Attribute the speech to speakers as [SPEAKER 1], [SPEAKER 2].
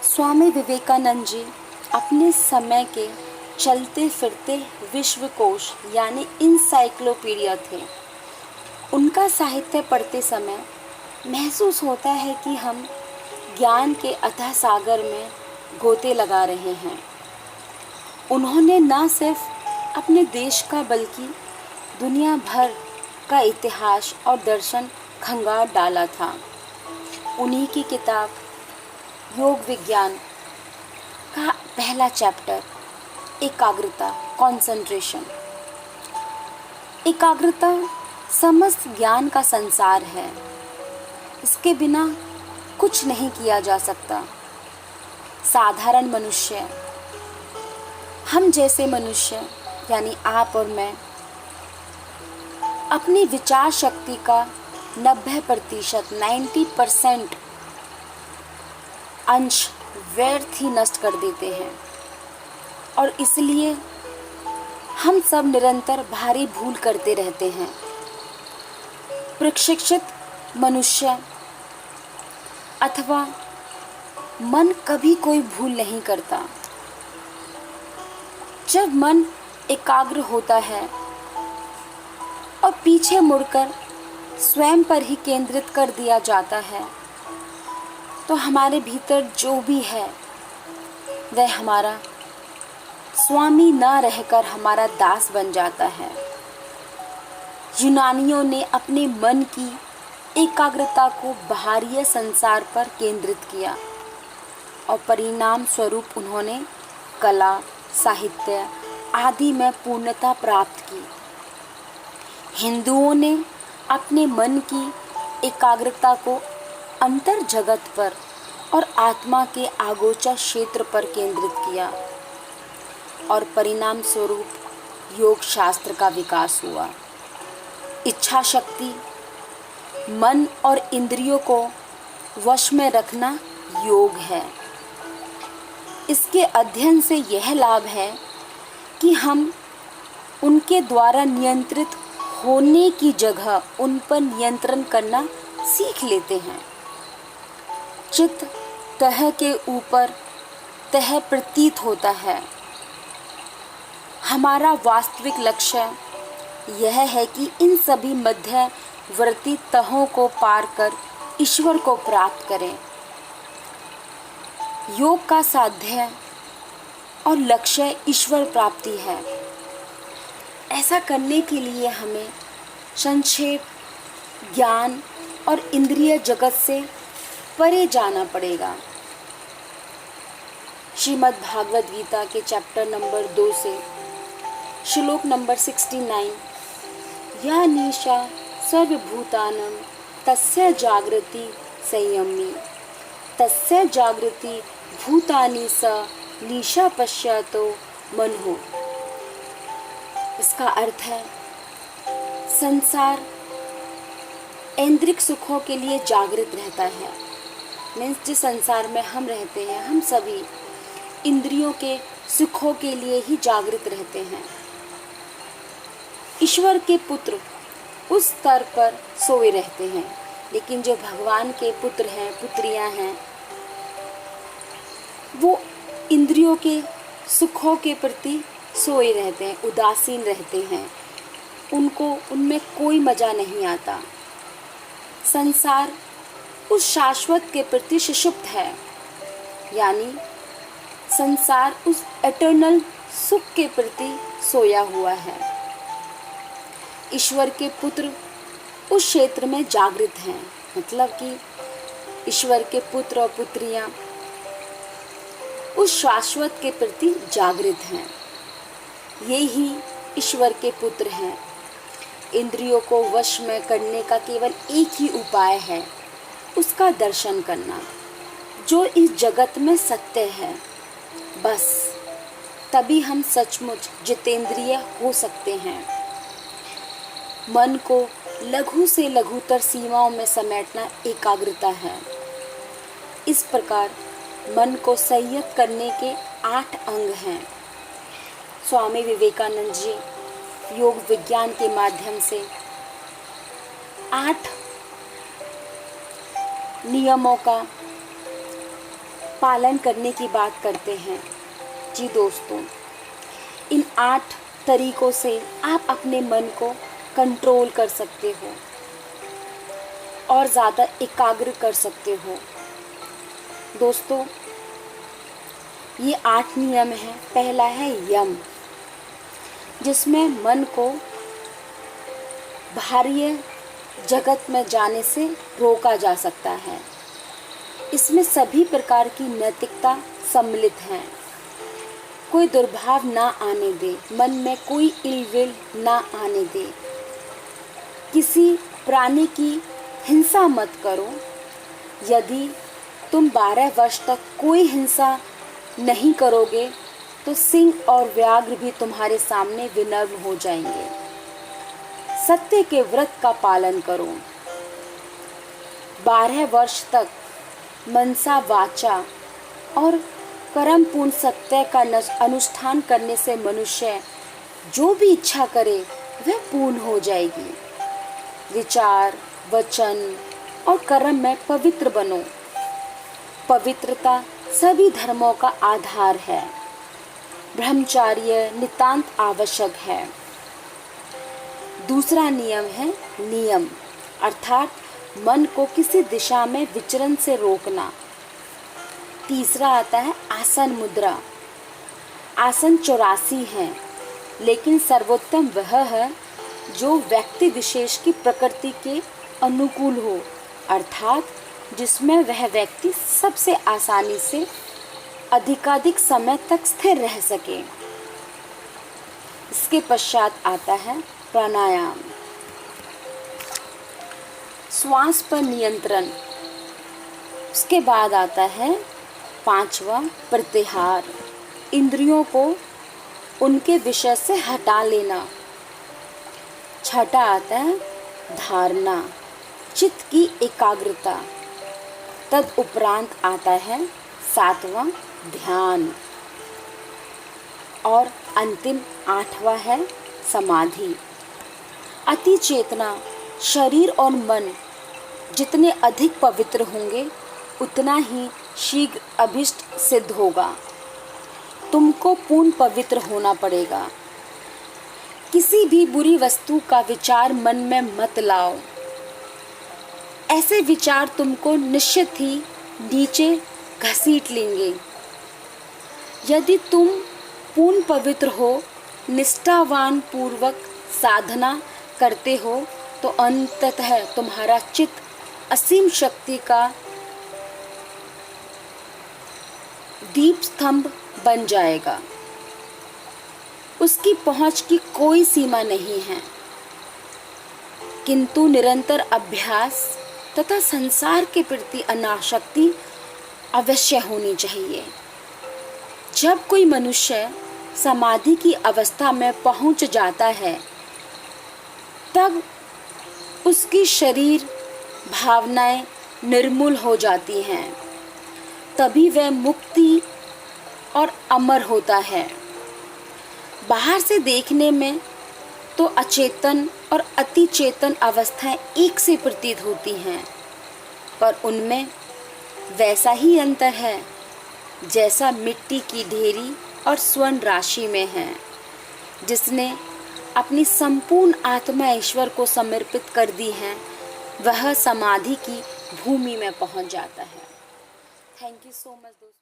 [SPEAKER 1] स्वामी विवेकानंद जी अपने समय के चलते फिरते विश्वकोश यानी इंसाइक्लोपीडिया थे। उनका साहित्य पढ़ते समय महसूस होता है कि हम ज्ञान के अथाह सागर में गोते लगा रहे हैं। उन्होंने न सिर्फ अपने देश का बल्कि दुनिया भर का इतिहास और दर्शन खंगाल डाला था। उन्हीं की किताब योग विज्ञान का पहला चैप्टर एकाग्रता, कंसंट्रेशन। एकाग्रता समस्त ज्ञान का संसार है। इसके बिना कुछ नहीं किया जा सकता। साधारण मनुष्य, हम जैसे मनुष्य यानी आप और मैं, अपनी विचार शक्ति का 90% अंश व्यर्थ ही नष्ट कर देते हैं और इसलिए हम सब निरंतर भारी भूल करते रहते हैं। प्रशिक्षित मनुष्य अथवा मन कभी कोई भूल नहीं करता। जब मन एकाग्र होता है और पीछे मुड़कर स्वयं पर ही केंद्रित कर दिया जाता है तो हमारे भीतर जो भी है वह हमारा स्वामी न रहकर हमारा दास बन जाता है। यूनानियों ने अपने मन की एकाग्रता को बाहरी संसार पर केंद्रित किया और परिणाम स्वरूप उन्होंने कला, साहित्य आदि में पूर्णता प्राप्त की। हिंदुओं ने अपने मन की एकाग्रता को अंतर जगत पर और आत्मा के आगोचर क्षेत्र पर केंद्रित किया और परिणाम स्वरूप योग शास्त्र का विकास हुआ। इच्छा शक्ति, मन और इंद्रियों को वश में रखना योग है। इसके अध्ययन से यह लाभ है कि हम उनके द्वारा नियंत्रित होने की जगह उन पर नियंत्रण करना सीख लेते हैं। चित्त तह के ऊपर तह प्रतीत होता है। हमारा वास्तविक लक्ष्य यह है कि इन सभी मध्यवर्ती तहों को पार कर ईश्वर को प्राप्त करें। योग का साध्य और लक्ष्य ईश्वर प्राप्ति है। ऐसा करने के लिए हमें संक्षेप, ज्ञान और इंद्रिय जगत से परे जाना पड़ेगा। श्रीमद् भागवत गीता के चैप्टर नंबर 2 से श्लोक नंबर 69, या निशा सर्वभूतानां तस्य जागृति संयमी तस्य जागृति भूतानि स निशा पश्यतो मनः। इसका अर्थ है संसार ऐन्द्रिक सुखों के लिए जागृत रहता है। मीन्स जिस संसार में हम रहते हैं हम सभी इंद्रियों के सुखों के लिए ही जागृत रहते हैं। ईश्वर के पुत्र उस स्तर पर सोए रहते हैं, लेकिन जो भगवान के पुत्र हैं, पुत्रियां हैं, वो इंद्रियों के सुखों के प्रति सोए रहते हैं, उदासीन रहते हैं। उनको उनमें कोई मजा नहीं आता। संसार उस शाश्वत के प्रति सुषुप्त है, यानी संसार उस एटर्नल सुख के प्रति सोया हुआ है। ईश्वर के पुत्र उस क्षेत्र में जागृत हैं, मतलब कि ईश्वर के पुत्र और पुत्रियां उस शाश्वत के प्रति जागृत हैं। ये ही ईश्वर के पुत्र हैं। इंद्रियों को वश में करने का केवल एक ही उपाय है, उसका दर्शन करना, जो इस जगत में सत्य है। बस तभी हम सचमुच जितेंद्रिय हो सकते हैं। मन को लघु से लघुतर सीमाओं में समेटना एकाग्रता है। इस प्रकार मन को संयत करने के 8 अंग हैं। स्वामी विवेकानंद जी योग विज्ञान के माध्यम से 8 नियमों का पालन करने की बात करते हैं। जी दोस्तों, इन 8 तरीकों से आप अपने मन को कंट्रोल कर सकते हो और ज़्यादा एकाग्र कर सकते हो। दोस्तों, ये 8 नियम हैं। पहला है यम, जिसमें मन को बाहरी जगत में जाने से रोका जा सकता है। इसमें सभी प्रकार की नैतिकता सम्मिलित है। कोई दुर्भाव ना आने दे, मन में कोई इलविल ना आने दे, किसी प्राणी की हिंसा मत करो। यदि तुम 12 वर्ष तक कोई हिंसा नहीं करोगे तो सिंह और व्याघ्र भी तुम्हारे सामने विनम्र हो जाएंगे। सत्य के व्रत का पालन करो। 12 वर्ष तक मनसा वाचा और कर्म पूर्ण सत्य का अनुष्ठान करने से मनुष्य जो भी इच्छा करे वह पूर्ण हो जाएगी। विचार, वचन और कर्म में पवित्र बनो। पवित्रता सभी धर्मों का आधार है। ब्रह्मचर्य नितांत आवश्यक है। दूसरा नियम है नियम, अर्थात मन को किसी दिशा में विचरण से रोकना। तीसरा आता है आसन मुद्रा। आसन 84 हैं, लेकिन सर्वोत्तम वह है जो व्यक्ति विशेष की प्रकृति के अनुकूल हो, अर्थात जिसमें वह व्यक्ति सबसे आसानी से अधिकाधिक समय तक स्थिर रह सके। इसके पश्चात आता है प्राणायाम, श्वास पर नियंत्रण। उसके बाद आता है 5वां प्रत्याहार, इंद्रियों को उनके विषय से हटा लेना। 6ठा आता है धारणा, चित्त की एकाग्रता। तद उपरांत आता है 7वां ध्यान और अंतिम 8वां है समाधि। अति चेतना, शरीर और मन जितने अधिक पवित्र होंगे उतना ही शीघ्र अभिष्ट सिद्ध होगा। तुमको पूर्ण पवित्र होना पड़ेगा। किसी भी बुरी वस्तु का विचार मन में मत लाओ। ऐसे विचार तुमको निश्चित ही नीचे घसीट लेंगे। यदि तुम पूर्ण पवित्र हो, निष्ठावान पूर्वक साधना करते हो, तो अंततः तुम्हारा चित्त असीम शक्ति का दीप स्तंभ बन जाएगा। उसकी पहुंच की कोई सीमा नहीं है, किंतु निरंतर अभ्यास तथा संसार के प्रति अनासक्ति अवश्य होनी चाहिए। जब कोई मनुष्य समाधि की अवस्था में पहुंच जाता है, तब उसकी शरीर भावनाएं निर्मूल हो जाती हैं। तभी वह मुक्ति और अमर होता है। बाहर से देखने में तो अचेतन और अति चेतन अवस्थाएं एक से प्रतीत होती हैं, पर उनमें वैसा ही अंतर है जैसा मिट्टी की ढेरी और स्वर्ण राशि में है। जिसने अपनी संपूर्ण आत्मा ईश्वर को समर्पित कर दी है, वह समाधि की भूमि में पहुंच जाता है। थैंक यू सो मच दोस्तों।